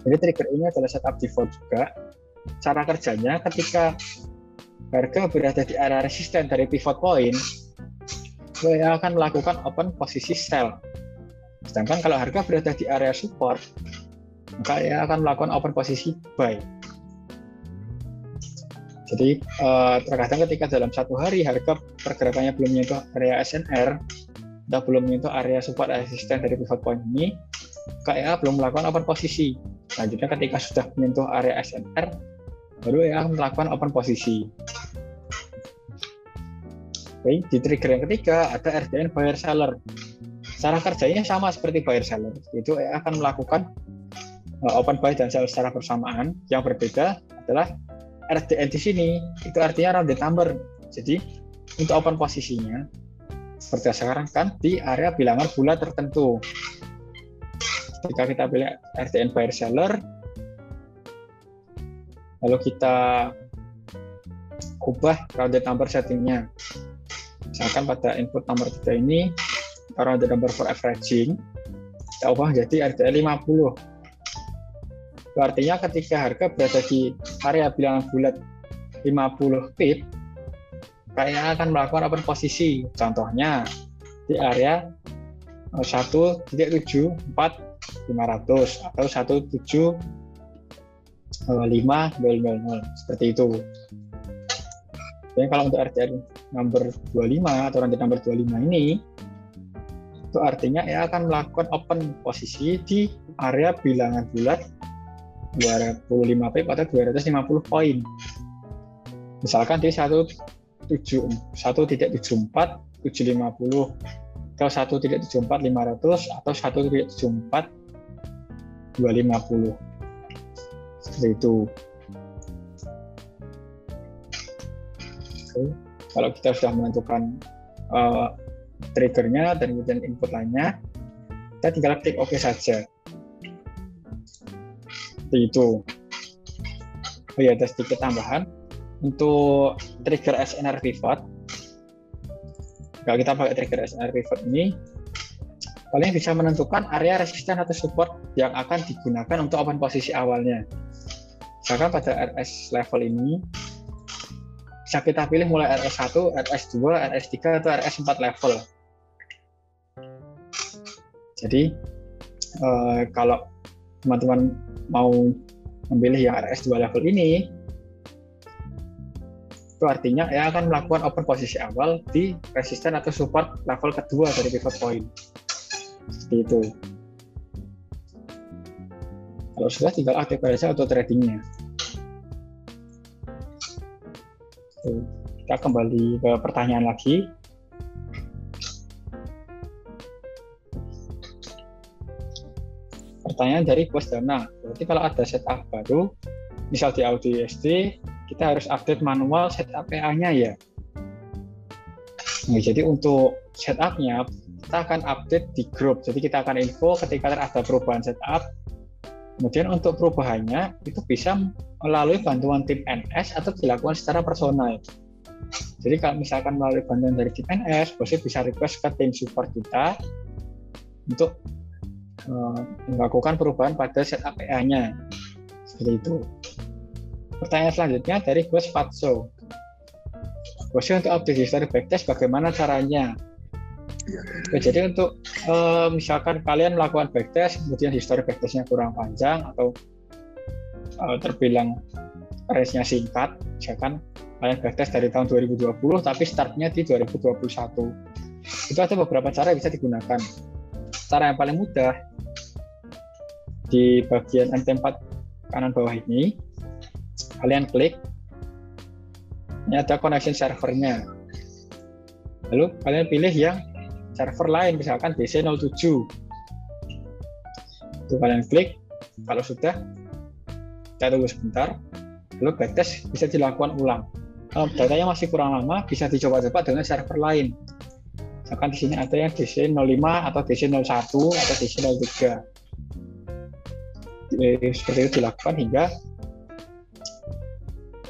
Jadi trigger ini adalah setup default juga. Cara kerjanya ketika harga berada di area resisten dari pivot point, saya akan melakukan open posisi sell. Sedangkan kalau harga berada di area support, maka saya akan melakukan open posisi buy. Jadi terkadang ketika dalam satu hari harga pergerakannya belum menyentuh area SNR, atau belum menyentuh area support resisten dari pivot point ini, KEA belum melakukan open posisi. Selanjutnya ketika sudah menyentuh area SNR, baru ya melakukan open posisi. Di trigger yang ketiga ada RDN buyer seller. Cara kerjanya sama seperti buyer seller. Itu akan melakukan open buy dan sell secara bersamaan. Yang berbeda adalah RDN di sini itu artinya rounded number. Jadi untuk open posisinya berdasarkan kan di area bilangan bulat tertentu. Ketika kita pilih RDN buyer seller, lalu kita ubah rounded number settingnya. Misalkan pada input nomor 3 ini rounded number for averaging, kita ubah menjadi RDN 50. Itu artinya ketika harga berada di area bilangan bulat 50 pip, kayaknya akan melakukan open posisi. Contohnya di area 1.74500 atau 1.75000 seperti itu. Dan kalau untuk RDN number 25 atau rounded number 25 ini, itu artinya akan melakukan open posisi di area bilangan bulat 25 pip atau 250 poin. Misalkan di 1.74, 750 atau 1.74500 atau 1.74 250. Seperti itu. Oke. Kalau kita sudah menentukan triggernya dan kemudian input lainnya, kita tinggal klik OK saja. Seperti itu. Oh ya, ada sedikit tambahan untuk trigger SNR pivot. Kalau kita pakai trigger SNR pivot ini, kalian bisa menentukan area resisten atau support yang akan digunakan untuk open posisi awalnya. Misalkan pada RS level ini, bisa kita pilih mulai RS1, RS2, RS3, atau RS4 level. Jadi, kalau teman-teman mau memilih yang RS2 level ini, itu artinya akan melakukan open posisi awal di resisten atau support level kedua dari pivot point. Seperti itu. Kalau sudah, tinggal aktifkan saja auto tradingnya. Kita kembali ke pertanyaan lagi. Pertanyaan dari Bos Dana. Berarti kalau ada setup baru, misal di Audi SD, kita harus update manual setup PA-nya ya. Nah, jadi untuk setupnya kita akan update di grup. Jadi kita akan info ketika ada perubahan setup. Kemudian untuk perubahannya itu bisa melalui bantuan tim NS atau dilakukan secara personal. Jadi kalau misalkan melalui bantuan dari tim NS, bosnya bisa request ke tim support kita untuk melakukan perubahan pada setup PA-nya. Seperti itu. Pertanyaan selanjutnya dari Bos Fatso. Bosnya untuk update history backtest bagaimana caranya? Oke, jadi untuk misalkan kalian melakukan backtest, kemudian history backtestnya kurang panjang atau terbilang range-nya singkat, misalkan kalian backtest dari tahun 2020 tapi startnya di 2021. Itu ada beberapa cara yang bisa digunakan. Cara yang paling mudah di bagian MT4 kanan bawah ini, kalian klik, ini ada connection servernya. Lalu kalian pilih yang server lain, misalkan DC07. Itu kalian klik, kalau sudah, kita tunggu sebentar, lalu backtest bisa dilakukan ulang. Kalau datanya masih kurang lama, bisa dicoba-coba dengan server lain. Misalkan di sini ada yang DC05 atau DC01 atau DC03. Seperti itu dilakukan hingga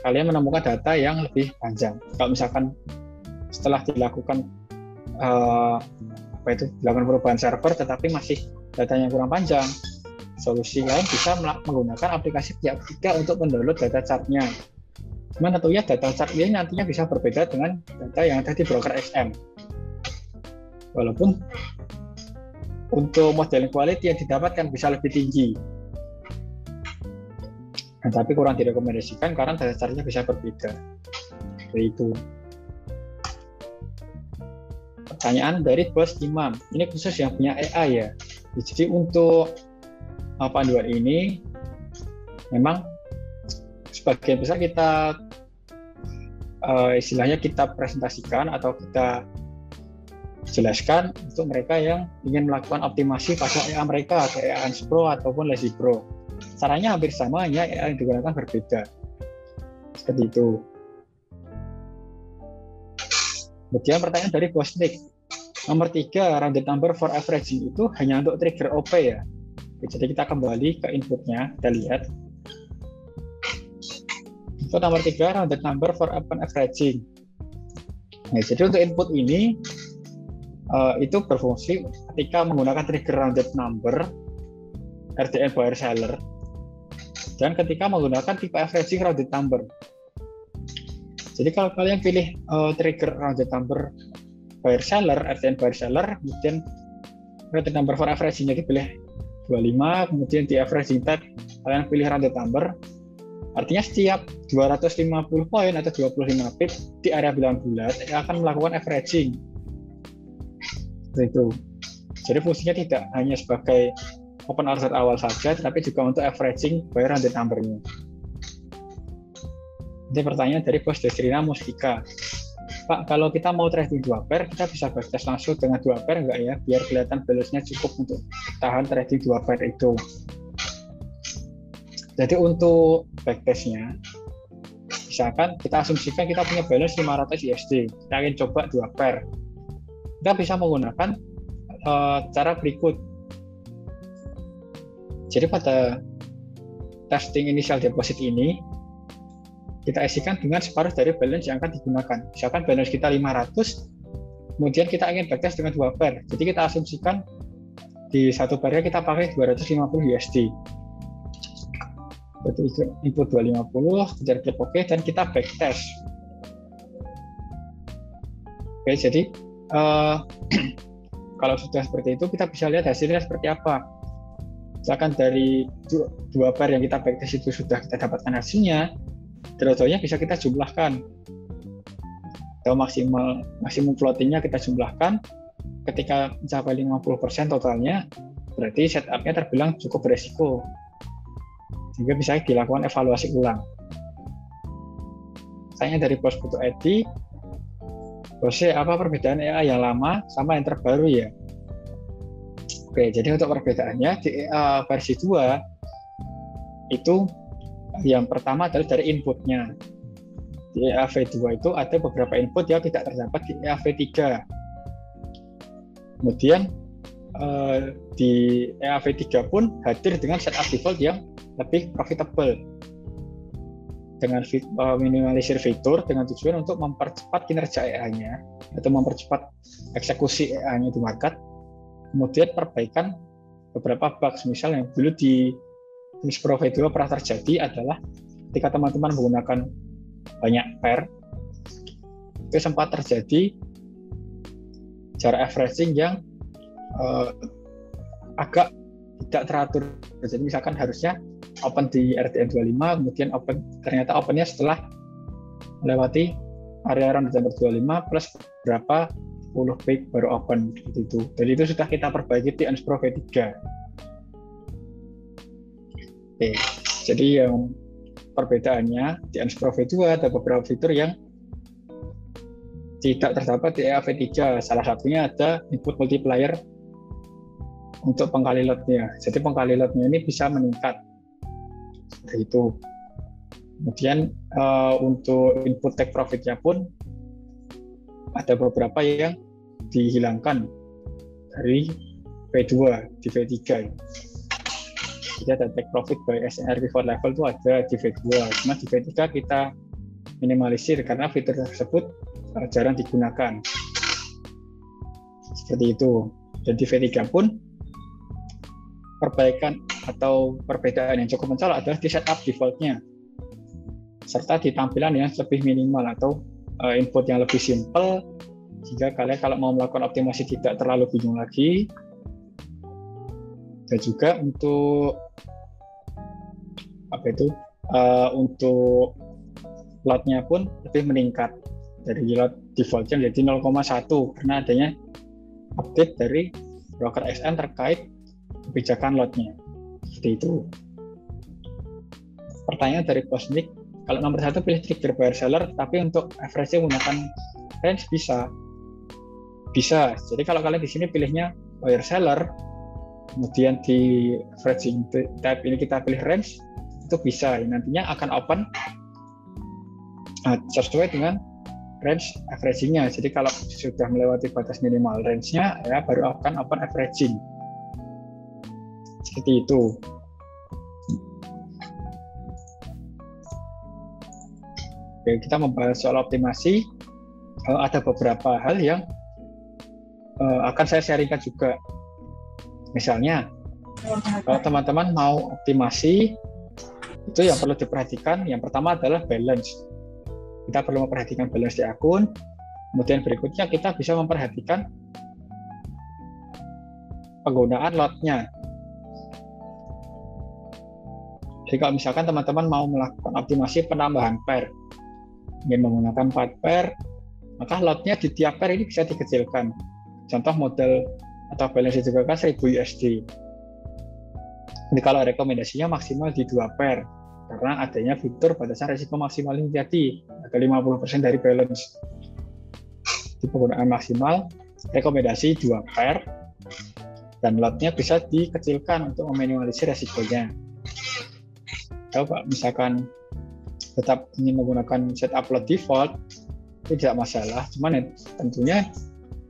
kalian menemukan data yang lebih panjang. Kalau misalkan setelah dilakukan dilakukan perubahan server tetapi masih datanya kurang panjang, solusi lain bisa menggunakan aplikasi pihak ketiga untuk mendownload data chartnya. Cuman tentunya data chart ini nantinya bisa berbeda dengan data yang ada di broker XM. Walaupun untuk modeling quality yang didapatkan bisa lebih tinggi, tapi kurang direkomendasikan karena data chartnya bisa berbeda. Seperti itu. Pertanyaan dari Bos Imam, ini khusus yang punya AI ya. Jadi untuk panduan ini memang sebagian besar kita istilahnya kita presentasikan atau kita jelaskan untuk mereka yang ingin melakukan optimasi pada EA mereka, kayak EA Pro ataupun Lazy Pro. Caranya hampir sama, hanya EA yang digunakan berbeda. Seperti itu. Kemudian pertanyaan dari Bosnik. Nomor 3, rounded number for averaging itu hanya untuk trigger OP ya. Jadi kita kembali ke inputnya, kita lihat. Untuk nomor 3, rounded number for open averaging. Nah, jadi untuk input ini itu berfungsi ketika menggunakan trigger rounded number RDN buyer seller dan ketika menggunakan tipe averaging rounded number. Jadi kalau kalian pilih trigger rounded number buyer seller, RDN buyer seller, kemudian rounded number for averaging-nya dipilih 25, kemudian di averaging tag kalian pilih rounded number, artinya setiap 250 poin atau 25 pip di area bilangan bulat akan melakukan averaging. Seperti itu. Jadi fungsinya tidak hanya sebagai open order awal saja, tetapi juga untuk averaging buyer rounded number-nya. Ini pertanyaan dari Bos Desrina Mustika. Pak, kalau kita mau trading 2 pair, kita bisa backtest langsung dengan 2 pair enggak ya? Biar kelihatan balance-nya cukup untuk tahan trading 2 pair itu. Jadi untuk backtest-nya, misalkan kita asumsikan kita punya balance 500 USD, kita ingin coba 2 pair. Kita bisa menggunakan cara berikut. Jadi pada testing initial deposit ini, kita isikan dengan separuh dari balance yang akan digunakan. Misalkan balance kita 500, kemudian kita ingin backtest dengan 2 pair. Jadi kita asumsikan di satu pairnya kita pakai 250 USD. Berarti input 250, kemudian klik OK, dan kita backtest. Oke, jadi kalau sudah seperti itu, kita bisa lihat hasilnya seperti apa. Misalkan dari 2 pair yang kita backtest itu sudah kita dapatkan hasilnya, delta-nya bisa kita jumlahkan atau maksimum floatingnya kita jumlahkan. Ketika mencapai 50% totalnya, berarti setupnya terbilang cukup beresiko sehingga bisa dilakukan evaluasi ulang. Saya dari Bos Putu Edi. Bosnya, apa perbedaan EA yang lama sama yang terbaru ya? Oke, jadi untuk perbedaannya di EA versi 2 itu yang pertama adalah dari inputnya. Di EAV2 itu ada beberapa input yang tidak terdapat di EAV3. Kemudian di EAV3 pun hadir dengan setup default yang lebih profitable dengan minimalisir fitur dengan tujuan untuk mempercepat kinerja EA-nya atau mempercepat eksekusi EA-nya di market. Kemudian perbaikan beberapa bugs, misal yang dulu di Teams Pro V2 pernah terjadi adalah ketika teman-teman menggunakan banyak pair, itu sempat terjadi jarak averaging yang agak tidak teratur. Jadi misalkan harusnya open di RDN 25, kemudian ternyata opennya setelah melewati area round number 25 plus berapa 10 pip baru open gitu. Jadi itu sudah kita perbaiki di Teams Pro V3. Oke, jadi yang perbedaannya di Teams Pro V2 ada beberapa fitur yang tidak terdapat di EAV3. Salah satunya ada input multiplier untuk pengkali lotnya. Jadi pengkali lotnya ini bisa meningkat seperti itu. Kemudian untuk input take profitnya pun ada beberapa yang dihilangkan dari V2 di V3. Jadi ada take profit by SNR before level itu ada di V2. Cuma di V3 kita minimalisir karena fitur tersebut jarang digunakan. Seperti itu. Dan di V3 pun perbaikan atau perbedaan yang cukup mencolok adalah di setup default-nya serta di tampilan yang lebih minimal atau input yang lebih simple, sehingga kalian kalau mau melakukan optimasi tidak terlalu bingung lagi. Dan juga untuk untuk lotnya pun lebih meningkat dari lot defaultnya menjadi 0,1 karena adanya update dari broker XN terkait kebijakan lotnya. Seperti itu. Pertanyaan dari Cosmic, Kalau nomor 1 pilih trigger buyer seller, tapi untuk average menggunakan range bisa. Jadi kalau kalian di sini pilihnya buyer seller, kemudian di averaging tab ini kita pilih range, itu bisa. Nantinya akan open sesuai dengan range averaging-nya. Jadi kalau sudah melewati batas minimal range-nya, ya baru akan open averaging. Seperti itu. Oke, kita membahas soal optimasi. Ada beberapa hal yang akan saya sharingkan juga. Misalnya, kalau teman-teman mau optimasi, itu yang perlu diperhatikan, yang pertama adalah balance. Kita perlu memperhatikan balance di akun. Kemudian berikutnya kita bisa memperhatikan penggunaan lot-nya. Jadi kalau misalkan teman-teman mau melakukan optimasi penambahan pair, ingin menggunakan 4 pair, maka lot-nya di tiap pair ini bisa dikecilkan. Contoh modal atau balance juga kan 1000 USD. Jadi kalau rekomendasinya maksimal di 2 pair, karena adanya fitur batasan risiko maksimal ini jadi ada 50% dari balance. Di penggunaan maksimal, rekomendasi 2 pair, dan lot-nya bisa dikecilkan untuk meminimalisir risikonya. Kalau misalkan tetap ingin menggunakan setup lot default, itu tidak masalah, cuman tentunya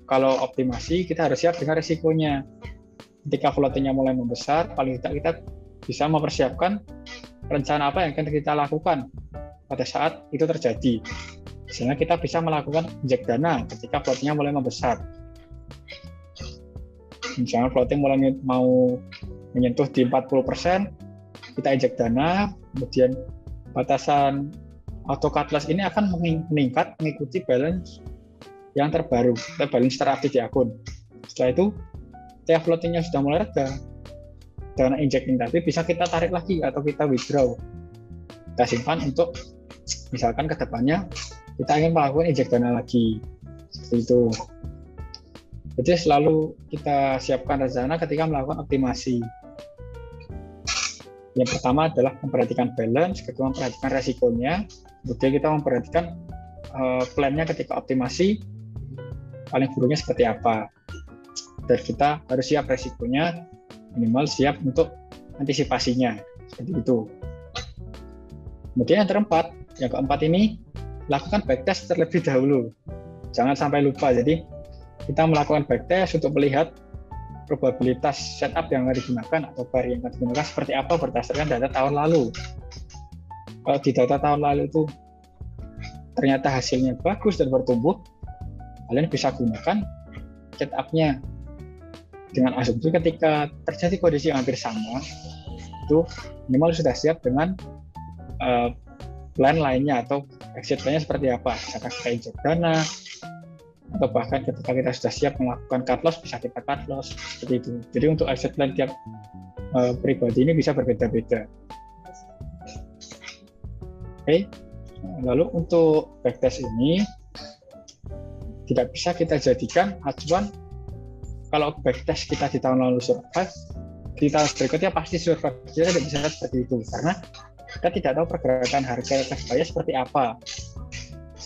kalau optimasi kita harus siap dengan risikonya. Ketika floating-nya mulai membesar, paling tidak kita bisa mempersiapkan rencana apa yang akan kita lakukan pada saat itu terjadi. Misalnya kita bisa melakukan injek dana ketika floating-nya mulai membesar. Misalnya floating mulai mau menyentuh di 40%, kita injek dana, kemudian batasan auto cut loss ini akan meningkat mengikuti balance yang terbaru, balance teraktif di akun. Setelah itu, ketika floating-nya sudah mulai reda, dana injecting tadi bisa kita tarik lagi atau kita withdraw. Kita simpan untuk misalkan ke depannya kita ingin melakukan injek dana lagi. Seperti itu. Jadi selalu kita siapkan rencana ketika melakukan optimasi. Yang pertama adalah memperhatikan balance, kedua memperhatikan resikonya, kemudian kita memperhatikan plan-nya ketika optimasi, paling buruknya seperti apa. Dan kita harus siap resikonya, minimal siap untuk antisipasinya. Seperti itu. Kemudian yang keempat ini, lakukan backtest terlebih dahulu. Jangan sampai lupa. Jadi kita melakukan backtest untuk melihat probabilitas setup yang akan digunakan atau pair yang akan digunakan seperti apa berdasarkan data tahun lalu. Kalau di data tahun lalu itu ternyata hasilnya bagus dan bertumbuh, kalian bisa gunakan setup-nya dengan asumsi ketika terjadi kondisi yang hampir sama, itu minimal sudah siap dengan plan lainnya atau exit plan-nya seperti apa. Misalkan kita injek dana, atau bahkan ketika kita sudah siap melakukan cut loss, bisa kita cut loss, seperti itu. Jadi untuk exit plan tiap pribadi ini bisa berbeda-beda. Oke. Lalu untuk backtest ini tidak bisa kita jadikan acuan. Kalau backtest kita di tahun lalu survive, di tahun berikutnya pasti survive. Kita tidak bisa seperti itu karena kita tidak tahu pergerakan harga cash buy seperti apa.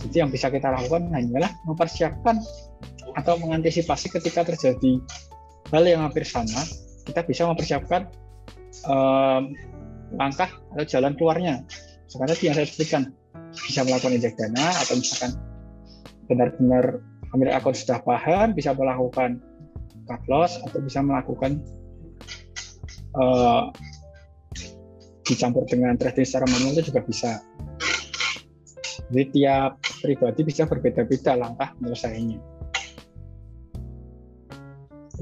Jadi yang bisa kita lakukan hanyalah mempersiapkan atau mengantisipasi ketika terjadi hal yang hampir sama, kita bisa mempersiapkan langkah atau jalan keluarnya. Sekarang tadi yang saya sebutkan, bisa melakukan injek dana, atau misalkan benar-benar pemilik akun sudah paham, bisa melakukan cut loss, atau bisa melakukan dicampur dengan trading secara manual itu juga bisa. Jadi tiap pribadi bisa berbeda-beda langkah penyelesaiannya.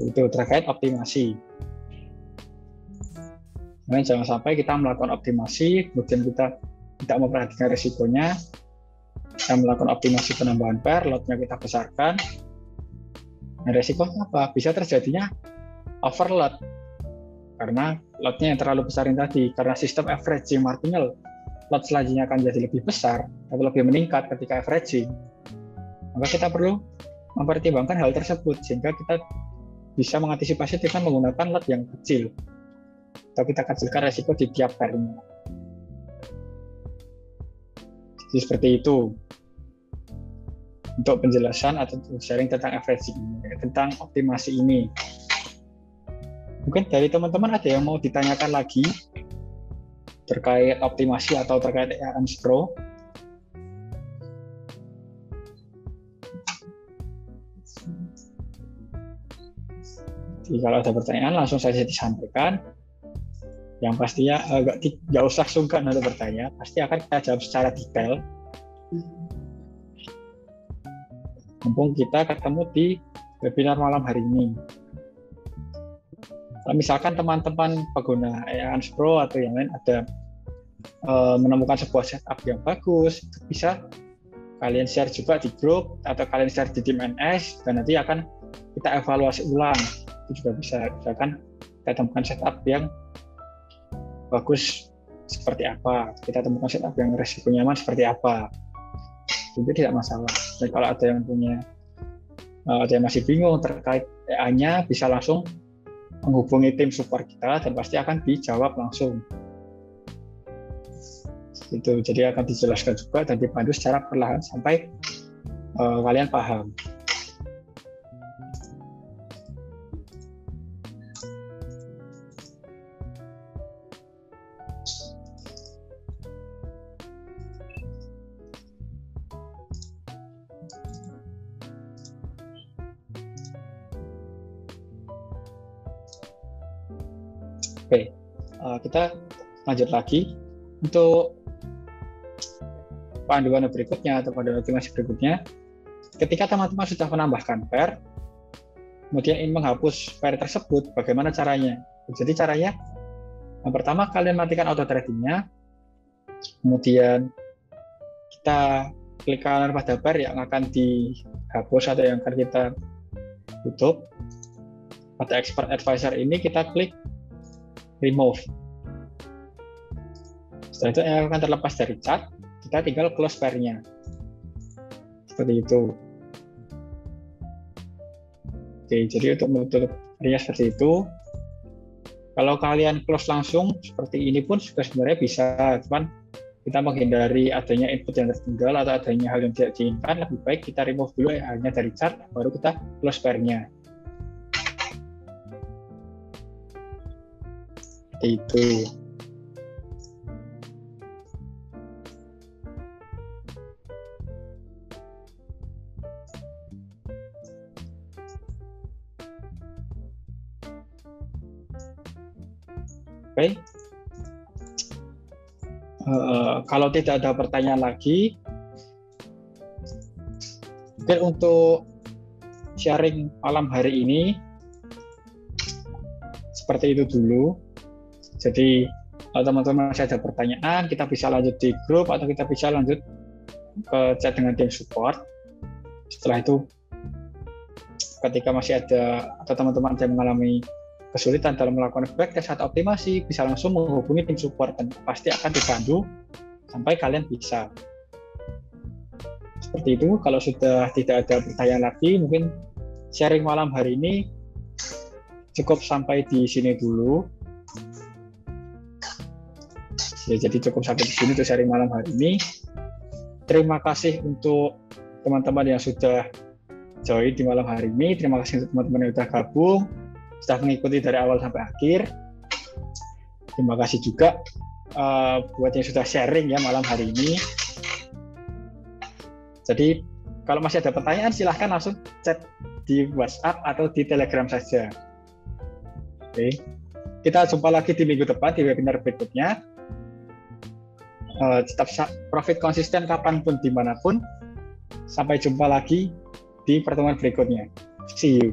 Itu terkait optimasi. Nah, jangan sampai kita melakukan optimasi, kemudian kita tidak memperhatikan risikonya. Kita melakukan optimasi penambahan pair, lot-nya kita besarkan. Nah, risikonya apa? Bisa terjadinya overload. Karena lot-nya yang terlalu besarin tadi. Karena sistem averaging marginal, lot selanjutnya akan jadi lebih besar atau lebih meningkat ketika averaging. Maka kita perlu mempertimbangkan hal tersebut sehingga kita bisa mengantisipasi dengan menggunakan lot yang kecil. Atau kita kecilkan risiko di tiap pairnya. Jadi seperti itu untuk penjelasan atau sharing tentang averaging ini, tentang optimasi ini. Mungkin dari teman-teman ada yang mau ditanyakan lagi terkait optimasi atau terkait ARMS Pro? Jadi kalau ada pertanyaan langsung saja disampaikan. Yang pastinya nggak usah sungkan untuk bertanya, pasti akan kita jawab secara detail. Mumpung kita ketemu di webinar malam hari ini. Kalau misalkan teman-teman pengguna ARMS Pro atau yang lain ada menemukan sebuah setup yang bagus, bisa kalian share juga di grup atau kalian share di tim NS dan nanti akan kita evaluasi ulang. Itu juga bisa, misalkan kita temukan setup yang bagus seperti apa, kita temukan setup yang resiko nyaman seperti apa, itu tidak masalah. Dan kalau ada yang ada yang masih bingung terkait EA-nya, bisa langsung menghubungi tim support kita dan pasti akan dijawab langsung. Itu jadi akan dijelaskan juga dan dipandu secara perlahan sampai kalian paham. Oke, kita lanjut lagi untuk panduan berikutnya atau panduan optimasi berikutnya. Ketika teman-teman sudah menambahkan pair, kemudian ingin menghapus pair tersebut, bagaimana caranya? Jadi caranya, yang pertama kalian matikan auto tradingnya, kemudian kita klik kanan pada pair yang akan dihapus atau yang akan kita tutup. Pada expert advisor ini kita klik remove. Setelah itu yang akan terlepas dari chart, kita tinggal close pair-nya. Seperti itu. Oke, jadi untuk menutup pair-nya seperti itu. Kalau kalian close langsung seperti ini pun juga sebenarnya bisa, cuman kita menghindari adanya input yang tertinggal atau adanya hal yang tidak diinginkan, lebih baik kita remove dulu hanya dari chart, baru kita close pair-nya. Itu. Oke. Kalau tidak ada pertanyaan lagi, mungkin untuk sharing malam hari ini seperti itu dulu. Jadi kalau teman-teman masih ada pertanyaan, kita bisa lanjut di grup atau kita bisa lanjut ke chat dengan tim support. Setelah itu, ketika masih ada atau teman-teman yang mengalami kesulitan dalam melakukan backtest atau optimasi, bisa langsung menghubungi tim support dan pasti akan dibantu sampai kalian bisa. Seperti itu. Kalau sudah tidak ada pertanyaan lagi, mungkin sharing malam hari ini cukup sampai di sini dulu. Ya, jadi cukup sampai di sini untuk sharing malam hari ini. Terima kasih untuk teman-teman yang sudah join di malam hari ini. Terima kasih untuk teman-teman yang sudah gabung, sudah mengikuti dari awal sampai akhir. Terima kasih juga buat yang sudah sharing ya malam hari ini. Jadi kalau masih ada pertanyaan silahkan langsung chat di WhatsApp atau di Telegram saja. Oke. Kita jumpa lagi di minggu depan di webinar berikutnya. Tetap profit konsisten kapanpun dimanapun. Sampai jumpa lagi di pertemuan berikutnya. See you.